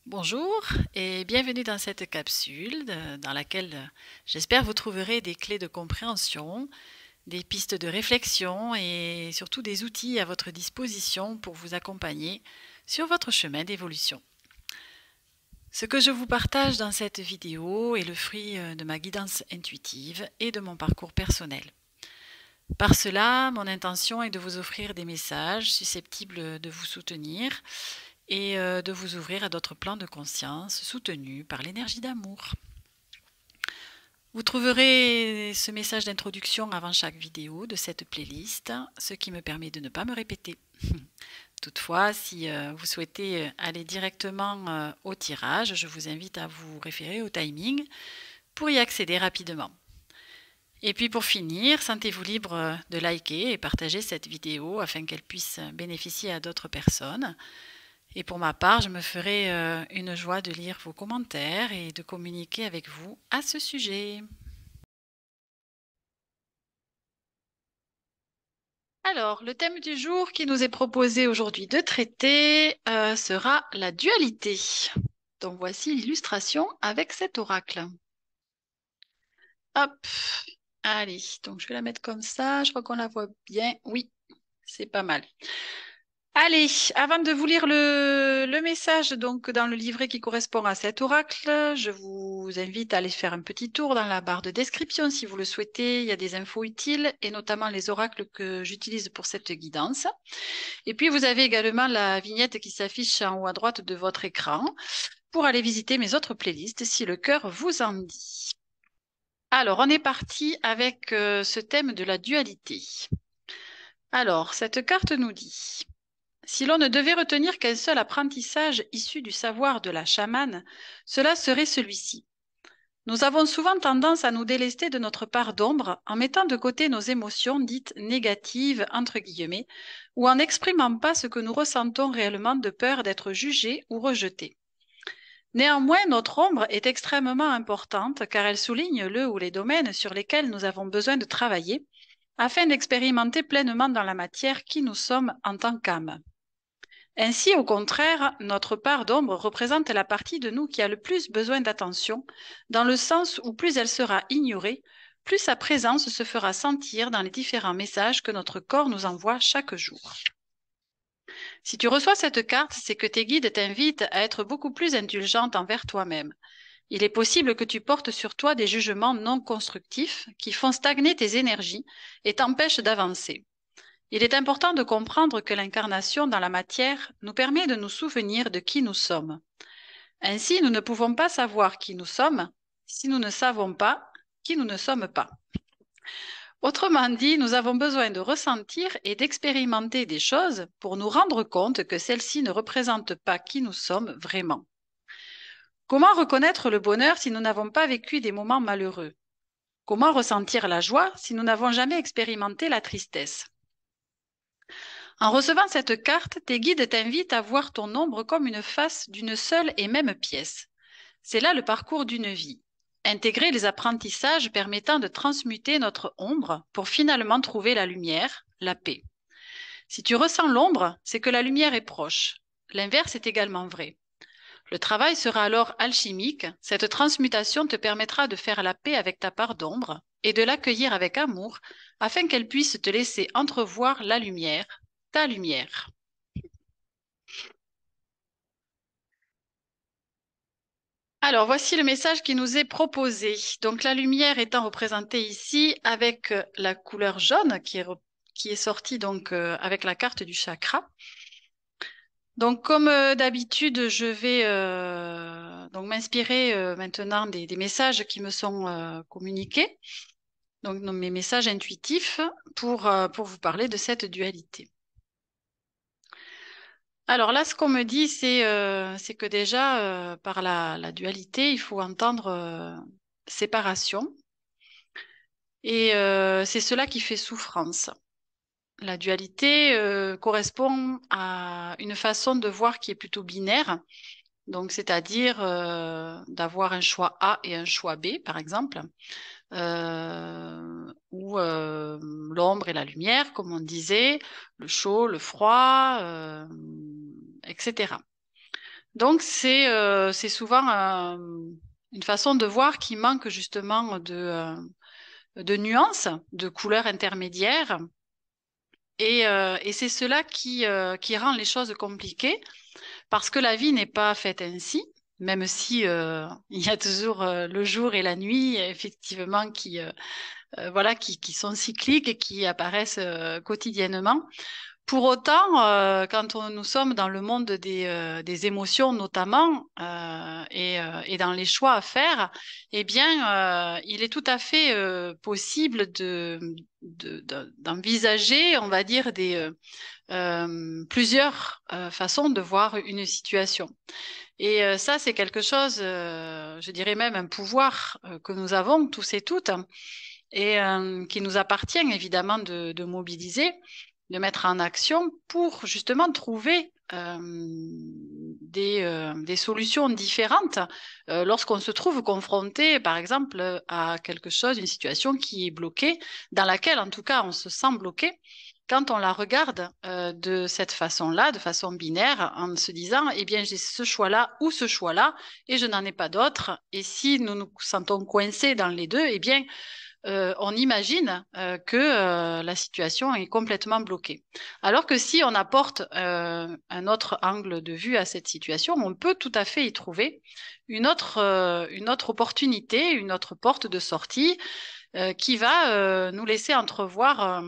Bonjour et bienvenue dans cette capsule dans laquelle j'espère vous trouverez des clés de compréhension, des pistes de réflexion et surtout des outils à votre disposition pour vous accompagner sur votre chemin d'évolution. Ce que je vous partage dans cette vidéo est le fruit de ma guidance intuitive et de mon parcours personnel. Par cela, mon intention est de vous offrir des messages susceptibles de vous soutenir et de vous ouvrir à d'autres plans de conscience soutenus par l'énergie d'amour. Vous trouverez ce message d'introduction avant chaque vidéo de cette playlist, ce qui me permet de ne pas me répéter. Toutefois, si vous souhaitez aller directement au tirage, je vous invite à vous référer au timing pour y accéder rapidement. Et puis pour finir, sentez-vous libre de liker et partager cette vidéo afin qu'elle puisse bénéficier à d'autres personnes. Et pour ma part, je me ferai une joie de lire vos commentaires et de communiquer avec vous à ce sujet. Alors, le thème du jour qui nous est proposé aujourd'hui de traiter sera la dualité. Donc voici l'illustration avec cet oracle. Hop, allez, donc je vais la mettre comme ça, je crois qu'on la voit bien. Oui, c'est pas mal. Allez, avant de vous lire le message donc dans le livret qui correspond à cet oracle, je vous invite à aller faire un petit tour dans la barre de description si vous le souhaitez. Il y a des infos utiles et notamment les oracles que j'utilise pour cette guidance. Et puis vous avez également la vignette qui s'affiche en haut à droite de votre écran pour aller visiter mes autres playlists si le cœur vous en dit. Alors, on est parti avec ce thème de la dualité. Alors, cette carte nous dit: si l'on ne devait retenir qu'un seul apprentissage issu du savoir de la chamane, cela serait celui-ci. Nous avons souvent tendance à nous délester de notre part d'ombre en mettant de côté nos émotions dites négatives, entre guillemets, ou en n'exprimant pas ce que nous ressentons réellement de peur d'être jugés ou rejetés. Néanmoins, notre ombre est extrêmement importante car elle souligne le ou les domaines sur lesquels nous avons besoin de travailler afin d'expérimenter pleinement dans la matière qui nous sommes en tant qu'âme. Ainsi, au contraire, notre part d'ombre représente la partie de nous qui a le plus besoin d'attention, dans le sens où plus elle sera ignorée, plus sa présence se fera sentir dans les différents messages que notre corps nous envoie chaque jour. Si tu reçois cette carte, c'est que tes guides t'invitent à être beaucoup plus indulgente envers toi-même. Il est possible que tu portes sur toi des jugements non constructifs qui font stagner tes énergies et t'empêchent d'avancer. Il est important de comprendre que l'incarnation dans la matière nous permet de nous souvenir de qui nous sommes. Ainsi, nous ne pouvons pas savoir qui nous sommes si nous ne savons pas qui nous ne sommes pas. Autrement dit, nous avons besoin de ressentir et d'expérimenter des choses pour nous rendre compte que celles-ci ne représentent pas qui nous sommes vraiment. Comment reconnaître le bonheur si nous n'avons pas vécu des moments malheureux? Comment ressentir la joie si nous n'avons jamais expérimenté la tristesse? En recevant cette carte, tes guides t'invitent à voir ton ombre comme une face d'une seule et même pièce. C'est là le parcours d'une vie. Intégrer les apprentissages permettant de transmuter notre ombre pour finalement trouver la lumière, la paix. Si tu ressens l'ombre, c'est que la lumière est proche. L'inverse est également vrai. Le travail sera alors alchimique. Cette transmutation te permettra de faire la paix avec ta part d'ombre et de l'accueillir avec amour afin qu'elle puisse te laisser entrevoir la lumière, ta lumière. Alors, voici le message qui nous est proposé. Donc, la lumière étant représentée ici avec la couleur jaune qui est sortie donc avec la carte du chakra. Donc, comme d'habitude, je vais donc m'inspirer maintenant des messages qui me sont communiqués, donc mes messages intuitifs pour vous parler de cette dualité. Alors là, ce qu'on me dit, c'est que déjà, par la dualité, il faut entendre séparation. Et c'est cela qui fait souffrance. La dualité correspond à une façon de voir qui est plutôt binaire, donc c'est-à-dire d'avoir un choix A et un choix B, par exemple, ou l'ombre et la lumière, comme on disait, le chaud, le froid, etc. Donc, c'est souvent une façon de voir qui manque justement de nuances, de couleurs intermédiaires. Et c'est cela qui rend les choses compliquées, parce que la vie n'est pas faite ainsi, même si il y a toujours le jour et la nuit, effectivement, voilà, qui sont cycliques et qui apparaissent quotidiennement. Pour autant, quand nous sommes dans le monde des émotions notamment et dans les choix à faire, eh bien, il est tout à fait possible d'envisager, on va dire, plusieurs façons de voir une situation. Et ça, c'est quelque chose, je dirais même un pouvoir que nous avons tous et toutes et qui nous appartient évidemment de mobiliser, de mettre en action pour justement trouver des solutions différentes lorsqu'on se trouve confronté, par exemple, à quelque chose, une situation qui est bloquée, dans laquelle en tout cas on se sent bloqué. Quand on la regarde de cette façon-là, de façon binaire, en se disant, eh bien, j'ai ce choix-là ou ce choix-là, et je n'en ai pas d'autre. Et si nous nous sentons coincés dans les deux, eh bien, on imagine que la situation est complètement bloquée. Alors que si on apporte un autre angle de vue à cette situation, on peut tout à fait y trouver une autre opportunité, une autre porte de sortie qui va nous laisser entrevoir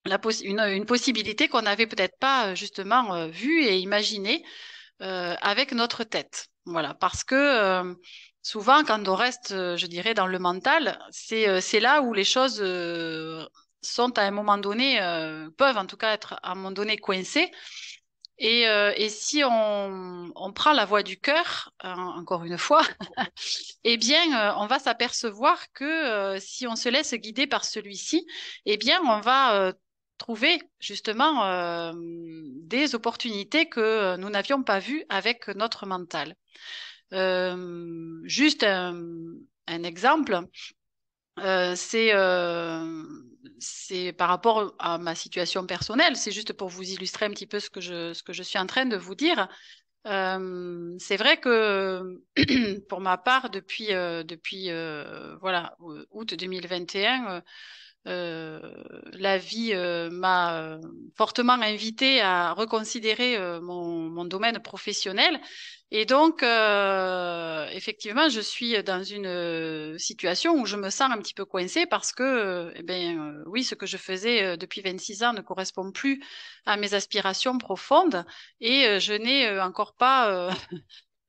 une possibilité qu'on n'avait peut-être pas justement vue et imaginée avec notre tête. Voilà, parce que souvent, quand on reste, je dirais, dans le mental, c'est là où les choses sont à un moment donné, peuvent en tout cas être à un moment donné coincées. Et si on prend la voie du cœur, encore une fois, eh bien, on va s'apercevoir que si on se laisse guider par celui-ci, eh bien, on va trouver justement des opportunités que nous n'avions pas vues avec notre mental. Juste un exemple, euh, c'est euh, c'est par rapport à ma situation personnelle, c'est juste pour vous illustrer un petit peu ce que je suis en train de vous dire. C'est vrai que pour ma part, depuis voilà, août 2021, la vie m'a fortement invitée à reconsidérer mon domaine professionnel. Et donc, effectivement, je suis dans une situation où je me sens un petit peu coincée parce que, eh ben, oui, ce que je faisais depuis 26 ans ne correspond plus à mes aspirations profondes et je n'ai encore pas,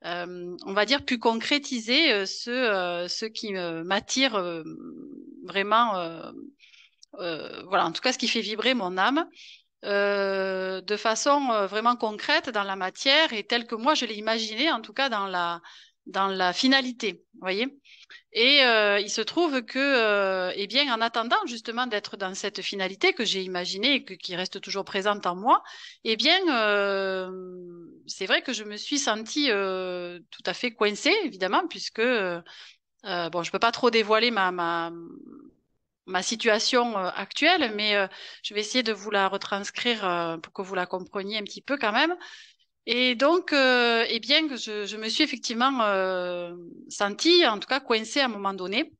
on va dire, pu concrétiser ce qui m'attire vraiment. Voilà, en tout cas, ce qui fait vibrer mon âme de façon vraiment concrète dans la matière et telle que moi je l'ai imaginée, en tout cas dans la finalité, vous voyez. Et il se trouve que, eh bien, en attendant justement d'être dans cette finalité que j'ai imaginée et qui reste toujours présente en moi, eh bien, c'est vrai que je me suis sentie tout à fait coincée, évidemment, puisque bon, je peux pas trop dévoiler ma situation actuelle, mais je vais essayer de vous la retranscrire pour que vous la compreniez un petit peu quand même. Et donc, eh bien, je me suis effectivement sentie, en tout cas coincée à un moment donné,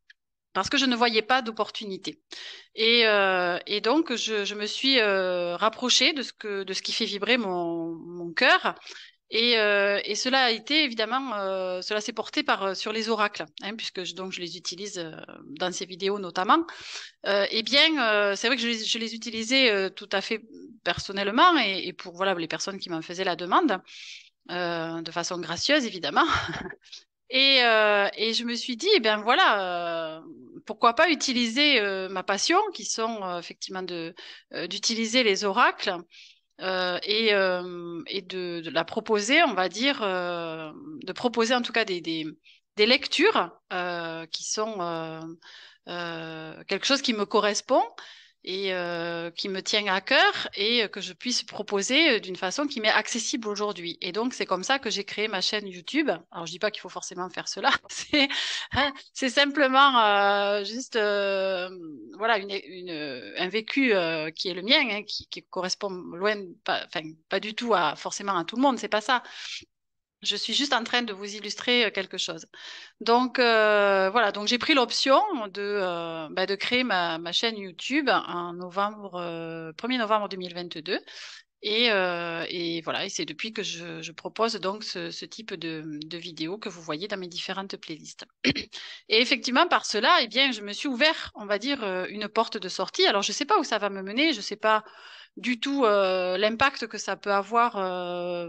parce que je ne voyais pas d'opportunité. Et donc, je me suis rapprochée de ce qui fait vibrer mon cœur. Et cela a été évidemment, cela s'est porté sur les oracles, hein, puisque donc je les utilise dans ces vidéos notamment. Eh bien, c'est vrai que je les utilisais tout à fait personnellement et pour voilà les personnes qui m'en faisaient la demande, de façon gracieuse évidemment. Et je me suis dit, eh bien voilà, pourquoi pas utiliser ma passion, qui sont effectivement d'utiliser les oracles et de la proposer, on va dire, de proposer en tout cas des lectures qui sont quelque chose qui me correspond et qui me tient à cœur et que je puisse proposer d'une façon qui m'est accessible aujourd'hui. Et donc, c'est comme ça que j'ai créé ma chaîne YouTube. Alors, je dis pas qu'il faut forcément faire cela. C'est simplement juste voilà un vécu qui est le mien, hein, qui correspond loin, pas, enfin, pas du tout à forcément à tout le monde. C'est pas ça. Je suis juste en train de vous illustrer quelque chose. Donc voilà, donc j'ai pris l'option de créer ma chaîne YouTube en novembre, 1er novembre 2022. Et voilà, et c'est depuis que je propose donc ce type de vidéos que vous voyez dans mes différentes playlists. Et effectivement, par cela, eh bien, je me suis ouvert, on va dire, une porte de sortie. Alors, je ne sais pas où ça va me mener, je ne sais pas du tout l'impact que ça peut avoir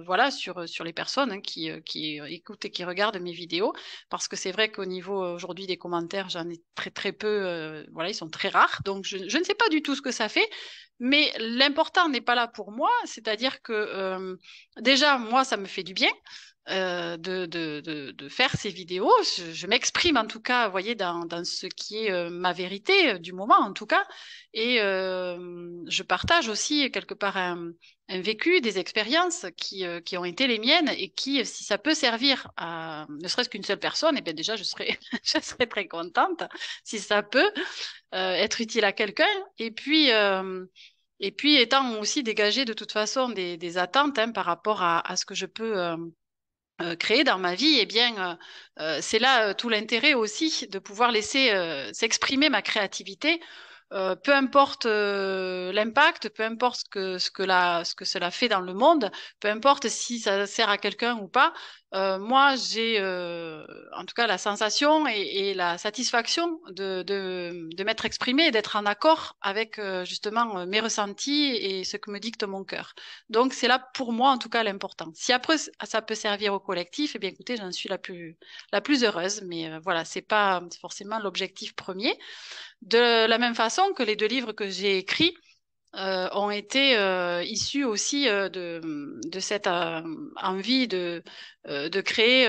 voilà, sur les personnes hein, qui écoutent et qui regardent mes vidéos. Parce que c'est vrai qu'au niveau aujourd'hui des commentaires, j'en ai très très peu, voilà, ils sont très rares. Donc, je ne sais pas du tout ce que ça fait. Mais l'important n'est pas là pour moi, c'est-à-dire que déjà, moi, ça me fait du bien de faire ces vidéos. Je m'exprime en tout cas, vous voyez, dans ce qui est ma vérité du moment en tout cas. Et je partage aussi quelque part un vécu, des expériences qui ont été les miennes et qui, si ça peut servir à ne serait-ce qu'une seule personne, et bien déjà, je serais, je serais très contente si ça peut être utile à quelqu'un. Et puis, étant aussi dégagé de toute façon des attentes hein, par rapport à ce que je peux créer dans ma vie, eh bien, c'est là tout l'intérêt aussi de pouvoir laisser s'exprimer ma créativité, peu importe l'impact, peu importe ce que cela fait dans le monde, peu importe si ça sert à quelqu'un ou pas. Moi, j'ai en tout cas la sensation et la satisfaction de m'être exprimée et d'être en accord avec justement mes ressentis et ce que me dicte mon cœur. Donc, c'est là pour moi, en tout cas, l'important. Si après, ça peut servir au collectif, eh bien, écoutez, j'en suis la plus heureuse. Mais voilà, c'est pas forcément l'objectif premier. De la même façon que les deux livres que j'ai écrits ont été issus aussi de cette envie de créer,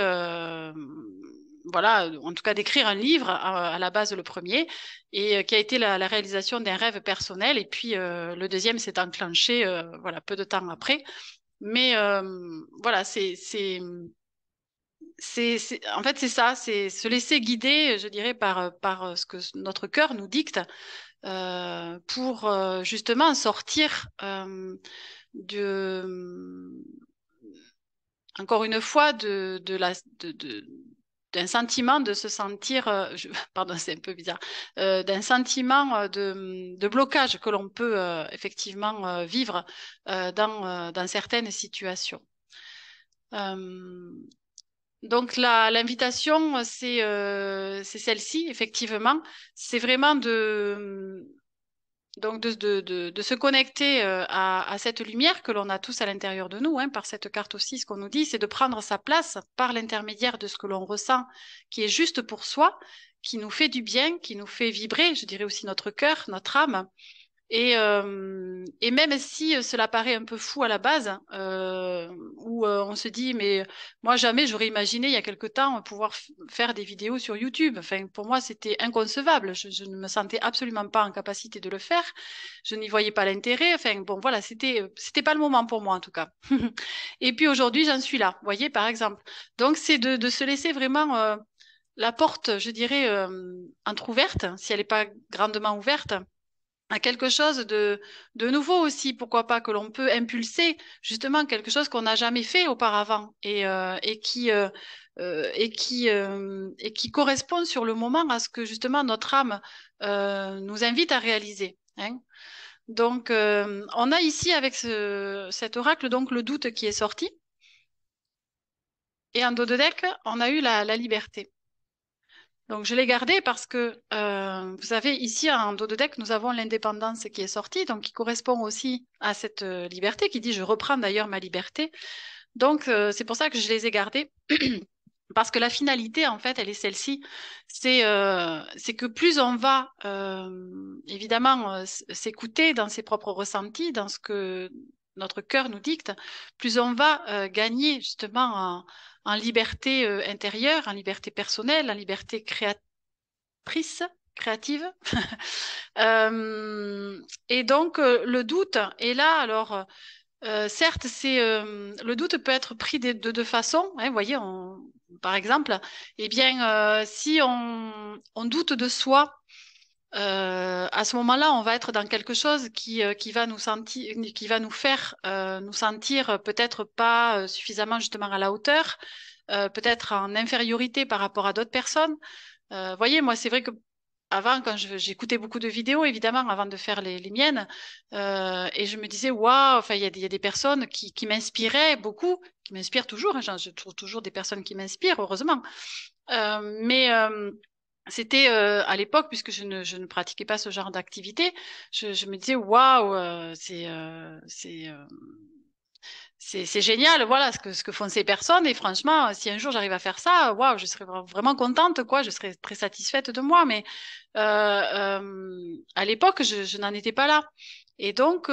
voilà, en tout cas d'écrire un livre à la base le premier, et qui a été la réalisation d'un rêve personnel. Et puis le deuxième s'est enclenché, voilà, peu de temps après. Mais voilà, en fait, c'est ça, c'est se laisser guider, je dirais, par ce que notre cœur nous dicte pour justement sortir de, encore une fois, d'un sentiment de se sentir, pardon, c'est un peu bizarre, d'un sentiment de blocage que l'on peut effectivement vivre dans certaines situations. Euh, donc l'invitation, c'est celle-ci, effectivement. C'est vraiment de se connecter à cette lumière que l'on a tous à l'intérieur de nous, hein, par cette carte aussi, ce qu'on nous dit, c'est de prendre sa place par l'intermédiaire de ce que l'on ressent, qui est juste pour soi, qui nous fait du bien, qui nous fait vibrer, je dirais aussi notre cœur, notre âme. Et même si cela paraît un peu fou à la base, où on se dit, mais moi jamais j'aurais imaginé il y a quelque temps pouvoir faire des vidéos sur YouTube. Enfin, pour moi, c'était inconcevable. Je ne me sentais absolument pas en capacité de le faire. Je n'y voyais pas l'intérêt. Enfin, bon, voilà, c'était pas le moment pour moi en tout cas. Et puis aujourd'hui, j'en suis là. Vous voyez, par exemple. Donc, c'est de se laisser vraiment la porte, je dirais, entrouverte, si elle n'est pas grandement ouverte à quelque chose de nouveau aussi, pourquoi pas, que l'on peut impulser, justement quelque chose qu'on n'a jamais fait auparavant et qui correspond sur le moment à ce que justement notre âme nous invite à réaliser. Hein. Donc, on a ici avec cet oracle donc le doute qui est sorti, et en dos de deck, on a eu la liberté. Donc, je l'ai gardé parce que, vous savez, ici, en dos de deck, nous avons l'indépendance qui est sortie, donc qui correspond aussi à cette liberté, qui dit, je reprends d'ailleurs ma liberté. Donc, c'est pour ça que je les ai gardés. Parce que la finalité, en fait, elle est celle-ci. C'est que plus on va, évidemment, s'écouter dans ses propres ressentis, dans ce que notre cœur nous dicte, plus on va gagner justement en liberté intérieure, en liberté personnelle, en liberté créative. Et donc, le doute est là. Alors, certes, le doute peut être pris de deux façons. Hein, vous voyez, par exemple, eh bien, si on doute de soi, à ce moment-là, on va être dans quelque chose qui va qui va nous faire nous sentir peut-être pas suffisamment justement à la hauteur, peut-être en infériorité par rapport à d'autres personnes. Voyez, moi, c'est vrai que avant, j'écoutais beaucoup de vidéos, évidemment, avant de faire les miennes, et je me disais, waouh, enfin, il y a des personnes qui m'inspiraient beaucoup, qui m'inspirent toujours, hein, je trouve toujours des personnes qui m'inspirent, heureusement. Mais c'était à l'époque, puisque je ne pratiquais pas ce genre d'activité, je me disais, waouh, c'est génial, voilà ce que font ces personnes. Et franchement, si un jour j'arrive à faire ça, waouh, je serais vraiment contente, quoi. Je serais très satisfaite de moi. Mais à l'époque, je n'en étais pas là. Et donc,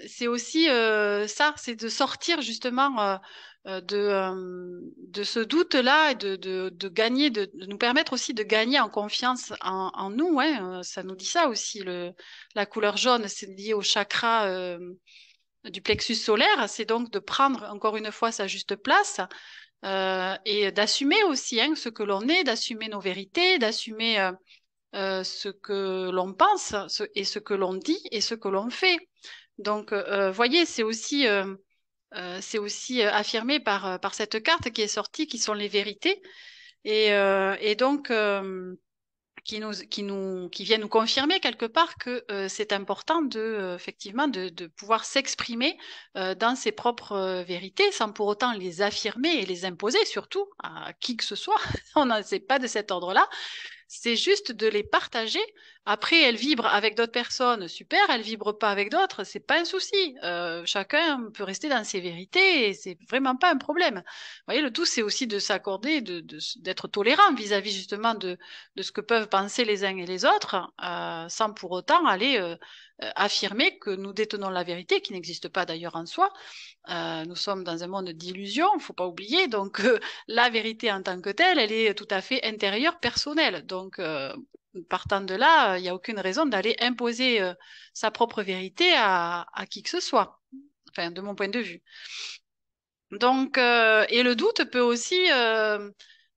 c'est aussi ça, c'est de sortir justement de ce doute-là et de gagner, de nous permettre aussi de gagner en confiance en nous. Hein. Ça nous dit ça aussi, la couleur jaune, c'est lié au chakra. Du plexus solaire, c'est donc de prendre encore une fois sa juste place et d'assumer aussi hein, ce que l'on est, d'assumer nos vérités, d'assumer ce que l'on pense et ce que l'on dit et ce que l'on fait. Donc, voyez, c'est aussi affirmé par cette carte qui est sortie, qui sont les vérités. Et donc, qui vient nous confirmer quelque part que c'est important effectivement, de pouvoir s'exprimer dans ses propres vérités sans pour autant les affirmer et les imposer, surtout à qui que ce soit. On n'en sait pas de cet ordre-là. C'est juste de les partager. Après, elles vibrent avec d'autres personnes, super. Elles vibrent pas avec d'autres, c'est pas un souci. Chacun peut rester dans ses vérités et c'est vraiment pas un problème. Vous voyez, le tout, c'est aussi de s'accorder, d'être tolérant vis-à-vis justement de ce que peuvent penser les uns et les autres, sans pour autant aller affirmer que nous détenons la vérité, qui n'existe pas d'ailleurs en soi. Nous sommes dans un monde d'illusions, il ne faut pas oublier. Donc, la vérité en tant que telle, elle est tout à fait intérieure, personnelle. Donc, partant de là, il n'y a aucune raison d'aller imposer sa propre vérité à qui que ce soit. Enfin, de mon point de vue. Donc, et le doute peut aussi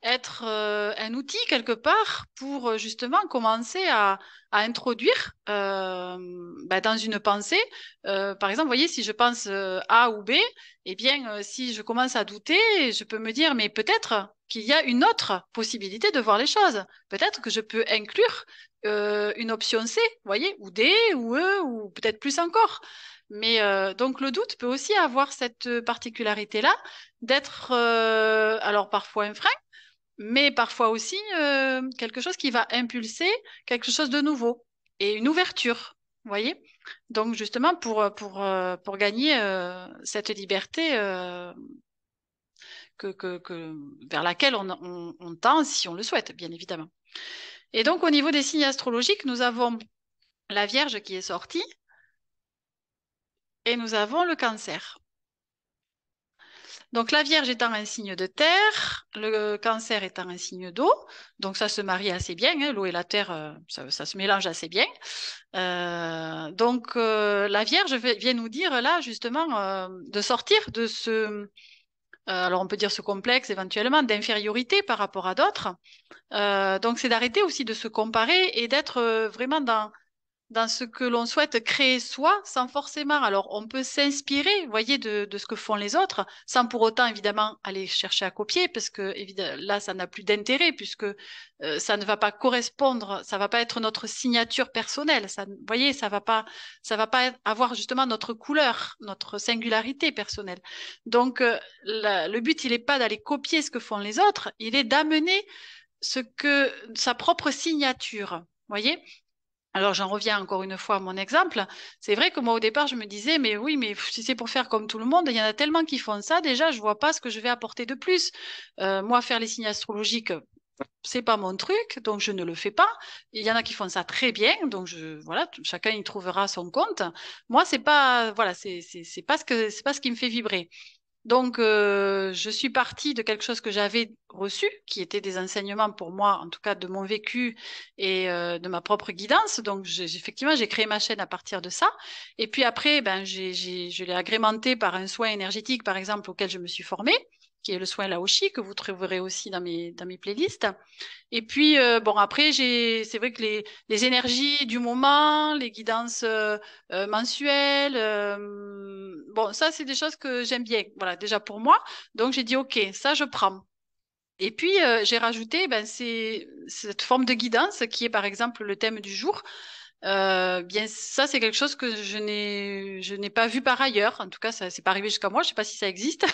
être un outil quelque part pour justement commencer à introduire dans une pensée. Par exemple, vous voyez, si je pense A ou B, eh bien, si je commence à douter, je peux me dire, mais peut-être qu'il y a une autre possibilité de voir les choses. Peut-être que je peux inclure une option C, vous voyez, ou D, ou E, ou peut-être plus encore. Mais donc le doute peut aussi avoir cette particularité-là d'être alors parfois un frein, mais parfois aussi quelque chose qui va impulser quelque chose de nouveau et une ouverture, vous voyez? Donc justement pour gagner cette liberté vers laquelle on tend si on le souhaite, bien évidemment. Et donc au niveau des signes astrologiques, nous avons la Vierge qui est sortie et nous avons le Cancer. Donc la Vierge étant un signe de terre, le Cancer étant un signe d'eau, donc ça se marie assez bien, hein, l'eau et la terre, ça se mélange assez bien. Donc la Vierge vient nous dire là justement de sortir de alors on peut dire ce complexe éventuellement d'infériorité par rapport à d'autres. Donc c'est d'arrêter aussi de se comparer et d'être vraiment dans ce que l'on souhaite créer soi, sans forcément. Alors, on peut s'inspirer, vous voyez, de ce que font les autres, sans pour autant, évidemment, aller chercher à copier, parce que là, ça n'a plus d'intérêt, puisque ça ne va pas correspondre, ça va pas être notre signature personnelle. Ça, vous voyez, ça va pas avoir justement notre couleur, notre singularité personnelle. Donc, le but, il n'est pas d'aller copier ce que font les autres, il est d'amener sa propre signature. Vous voyez? Alors j'en reviens encore une fois à mon exemple. C'est vrai que moi au départ je me disais mais oui mais si c'est pour faire comme tout le monde, il y en a tellement qui font ça. Déjà je vois pas ce que je vais apporter de plus. Moi faire les signes astrologiques c'est pas mon truc donc je ne le fais pas. Il y en a qui font ça très bien donc voilà chacun y trouvera son compte. Moi c'est pas voilà c'est pas ce qui me fait vibrer. Donc, je suis partie de quelque chose que j'avais reçu, qui était des enseignements pour moi, en tout cas de mon vécu et de ma propre guidance. Donc, effectivement, j'ai créé ma chaîne à partir de ça. Et puis après, ben, je l'ai agrémenté par un soin énergétique, par exemple, auquel je me suis formée. qui est le soin Laoshi, que vous trouverez aussi dans mes playlists. Et puis, bon, après, c'est vrai que les énergies du moment, les guidances mensuelles, bon, ça, c'est des choses que j'aime bien, voilà, déjà pour moi. Donc, j'ai dit, OK, ça, je prends. Et puis, j'ai rajouté ben, cette forme de guidance qui est, par exemple, le thème du jour. Bien, ça, c'est quelque chose que je n'ai pas vu par ailleurs. En tout cas, ça c'est pas arrivé jusqu'à moi. Je sais pas si ça existe.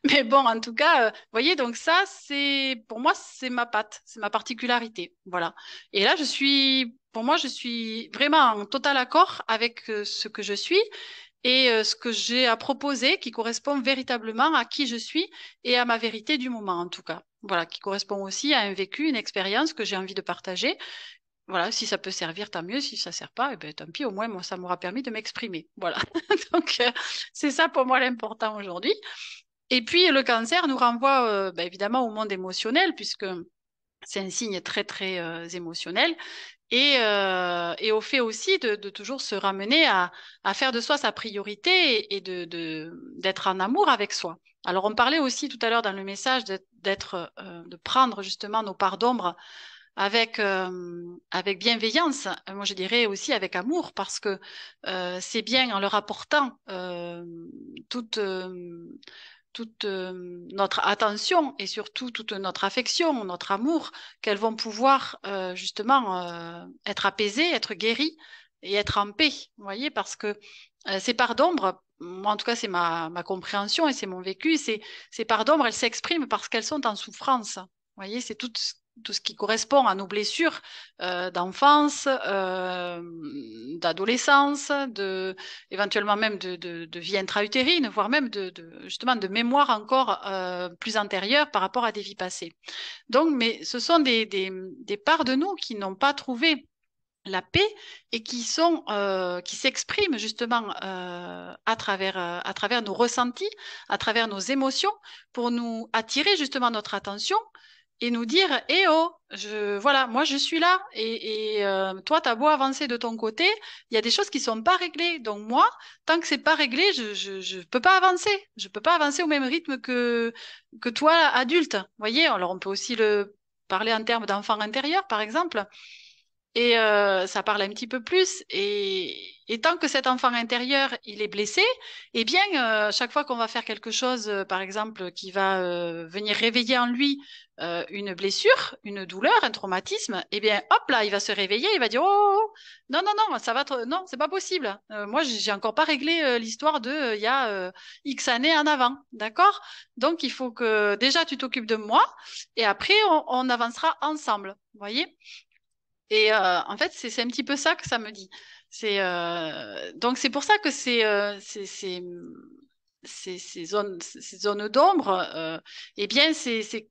Mais bon, en tout cas, vous voyez, donc ça, pour moi, c'est ma patte, c'est ma particularité. Voilà. Et là, pour moi, je suis vraiment en total accord avec ce que je suis et ce que j'ai à proposer qui correspond véritablement à qui je suis et à ma vérité du moment, en tout cas. Voilà, qui correspond aussi à un vécu, une expérience que j'ai envie de partager. Voilà, si ça peut servir, tant mieux. Si ça sert pas, eh ben, tant pis. Au moins, moi, ça m'aura permis de m'exprimer. Voilà. Donc, c'est ça pour moi l'important aujourd'hui. Et puis, le cancer nous renvoie ben, évidemment au monde émotionnel, puisque c'est un signe très, très émotionnel. Et au fait aussi de toujours se ramener à faire de soi sa priorité et d'être en amour avec soi. Alors, on parlait aussi tout à l'heure dans le message de prendre justement nos parts d'ombre avec bienveillance, moi je dirais aussi avec amour, parce que c'est bien en leur apportant toute, toute notre attention et surtout toute notre affection, notre amour, qu'elles vont pouvoir justement être apaisées, être guéries et être en paix. Vous voyez, parce que ces parts d'ombre, moi en tout cas c'est ma compréhension et c'est mon vécu, ces parts d'ombre, elles s'expriment parce qu'elles sont en souffrance. Vous voyez, c'est tout ce qui correspond à nos blessures d'enfance, d'adolescence, éventuellement même de vie intra-utérine, voire même justement de mémoire encore plus antérieure par rapport à des vies passées. Donc, mais ce sont des parts de nous qui n'ont pas trouvé la paix et qui s'expriment justement à travers nos ressentis, à travers nos émotions, pour nous attirer justement notre attention et nous dire, eh oh, voilà, moi je suis là et toi, t'as beau avancer de ton côté, il y a des choses qui sont pas réglées. Donc moi, tant que c'est pas réglé, je peux pas avancer. Je peux pas avancer au même rythme que toi, adulte. Vous voyez, alors on peut aussi le parler en termes d'enfant intérieur, par exemple. Et ça parle un petit peu plus. Et tant que cet enfant intérieur, il est blessé, eh bien, chaque fois qu'on va faire quelque chose, par exemple, qui va venir réveiller en lui une blessure, une douleur, un traumatisme, eh bien, hop là, il va se réveiller, il va dire, oh, oh, oh, non, non, non, ça va trop, non, c'est pas possible. Moi, j'ai encore pas réglé l'histoire de il y a X années en avant, d'accord? Donc, il faut que déjà tu t'occupes de moi et après, on avancera ensemble, vous voyez? Et en fait, c'est un petit peu ça que ça me dit. Donc c'est pour ça que ces zones d'ombre, eh bien c'est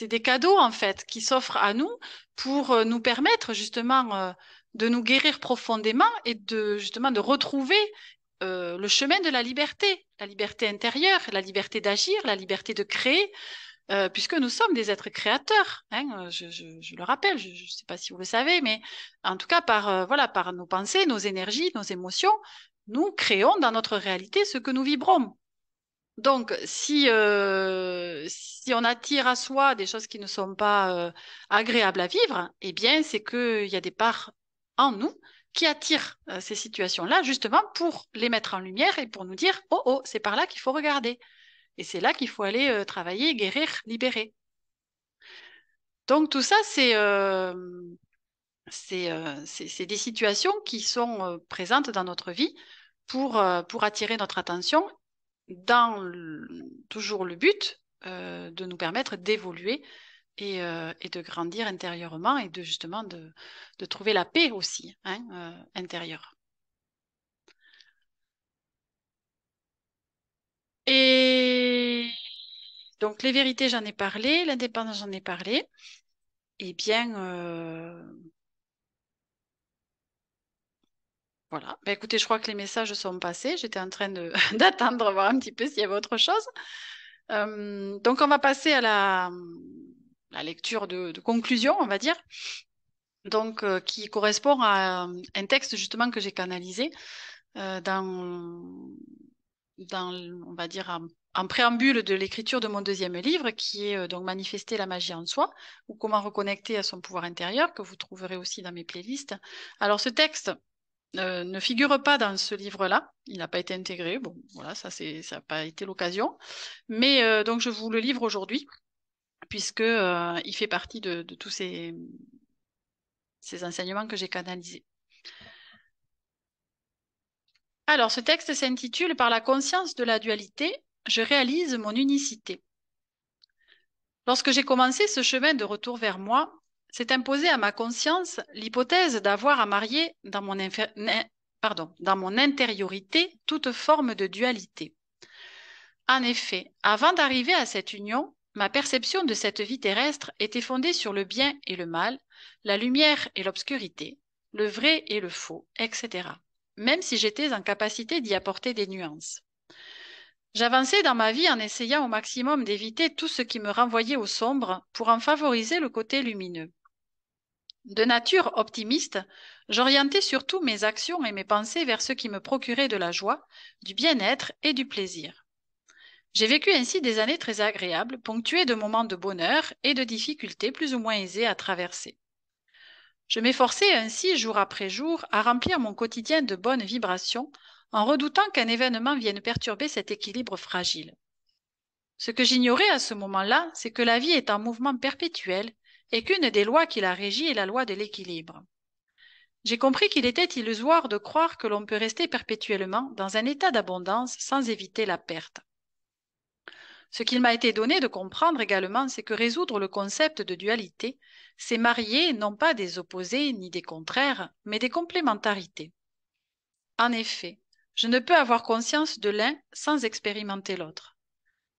des cadeaux en fait qui s'offrent à nous pour nous permettre justement de nous guérir profondément et de justement de retrouver le chemin de la liberté intérieure, la liberté d'agir, la liberté de créer puisque nous sommes des êtres créateurs, hein, je le rappelle, je ne sais pas si vous le savez, mais en tout cas voilà, par nos pensées, nos énergies, nos émotions, nous créons dans notre réalité ce que nous vibrons. Donc, si on attire à soi des choses qui ne sont pas agréables à vivre, eh bien, c'est qu'il y a des parts en nous qui attirent ces situations-là, justement pour les mettre en lumière et pour nous dire, oh, oh, c'est par là qu'il faut regarder. Et c'est là qu'il faut aller travailler, guérir, libérer. Donc tout ça, c'est des situations qui sont présentes dans notre vie pour attirer notre attention dans toujours le but de nous permettre d'évoluer et de grandir intérieurement et de justement de trouver la paix aussi hein, intérieure. Et donc les vérités, j'en ai parlé, l'indépendance, j'en ai parlé. Eh bien, voilà. Ben, écoutez, je crois que les messages sont passés. J'étais en train d'attendre, voir un petit peu s'il y avait autre chose. Donc, on va passer à la lecture de conclusion, on va dire. Donc, qui correspond à un texte justement que j'ai canalisé dans, on va dire, en préambule de l'écriture de mon deuxième livre, qui est donc Manifester la magie en soi, ou Comment reconnecter à son pouvoir intérieur, que vous trouverez aussi dans mes playlists. Alors ce texte ne figure pas dans ce livre-là, il n'a pas été intégré, bon voilà, ça n'a pas été l'occasion, mais donc je vous le livre aujourd'hui, puisque il fait partie de tous ces enseignements que j'ai canalisés. Alors ce texte s'intitule Par la conscience de la dualité, je réalise mon unicité. Lorsque j'ai commencé ce chemin de retour vers moi, s'est imposée à ma conscience l'hypothèse d'avoir à marier dans dans mon intériorité toute forme de dualité. En effet, avant d'arriver à cette union, ma perception de cette vie terrestre était fondée sur le bien et le mal, la lumière et l'obscurité, le vrai et le faux, etc. Même si j'étais en capacité d'y apporter des nuances. J'avançais dans ma vie en essayant au maximum d'éviter tout ce qui me renvoyait au sombre pour en favoriser le côté lumineux. De nature optimiste, j'orientais surtout mes actions et mes pensées vers ce qui me procurait de la joie, du bien-être et du plaisir. J'ai vécu ainsi des années très agréables, ponctuées de moments de bonheur et de difficultés plus ou moins aisées à traverser. Je m'efforçais ainsi, jour après jour, à remplir mon quotidien de bonnes vibrations, en redoutant qu'un événement vienne perturber cet équilibre fragile. Ce que j'ignorais à ce moment-là, c'est que la vie est en mouvement perpétuel et qu'une des lois qui la régit est la loi de l'équilibre. J'ai compris qu'il était illusoire de croire que l'on peut rester perpétuellement dans un état d'abondance sans éviter la perte. Ce qu'il m'a été donné de comprendre également, c'est que résoudre le concept de dualité, c'est marier non pas des opposés ni des contraires, mais des complémentarités. En effet, je ne peux avoir conscience de l'un sans expérimenter l'autre.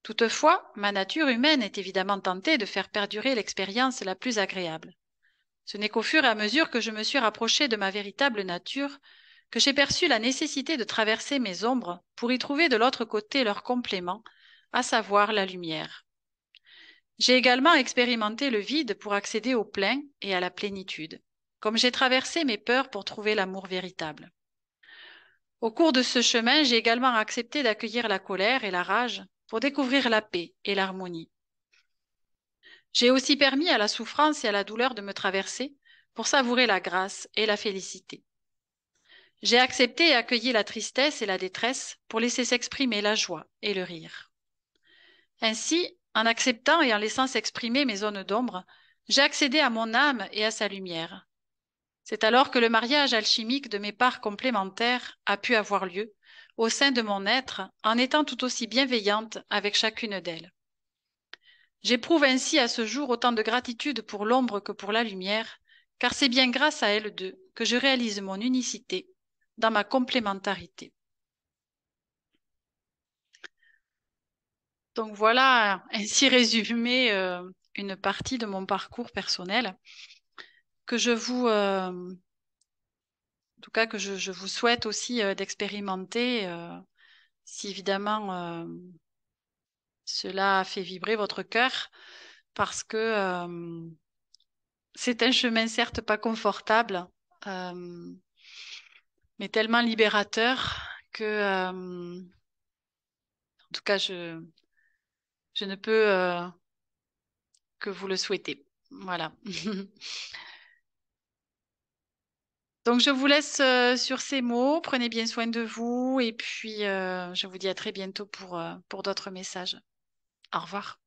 Toutefois, ma nature humaine est évidemment tentée de faire perdurer l'expérience la plus agréable. Ce n'est qu'au fur et à mesure que je me suis rapprochée de ma véritable nature que j'ai perçu la nécessité de traverser mes ombres pour y trouver de l'autre côté leur complément, à savoir la lumière. J'ai également expérimenté le vide pour accéder au plein et à la plénitude, comme j'ai traversé mes peurs pour trouver l'amour véritable. Au cours de ce chemin, j'ai également accepté d'accueillir la colère et la rage pour découvrir la paix et l'harmonie. J'ai aussi permis à la souffrance et à la douleur de me traverser pour savourer la grâce et la félicité. J'ai accepté et accueilli la tristesse et la détresse pour laisser s'exprimer la joie et le rire. Ainsi, en acceptant et en laissant s'exprimer mes zones d'ombre, j'ai accédé à mon âme et à sa lumière. C'est alors que le mariage alchimique de mes parts complémentaires a pu avoir lieu au sein de mon être en étant tout aussi bienveillante avec chacune d'elles. J'éprouve ainsi à ce jour autant de gratitude pour l'ombre que pour la lumière, car c'est bien grâce à elles deux que je réalise mon unicité dans ma complémentarité. Donc voilà, ainsi résumé une partie de mon parcours personnel que en tout cas que je vous souhaite aussi d'expérimenter, si évidemment cela a fait vibrer votre cœur, parce que c'est un chemin certes pas confortable, euh, mais tellement libérateur que, en tout cas, je ne peux que vous le souhaiter. Voilà. Donc, je vous laisse sur ces mots. Prenez bien soin de vous et puis je vous dis à très bientôt pour d'autres messages. Au revoir.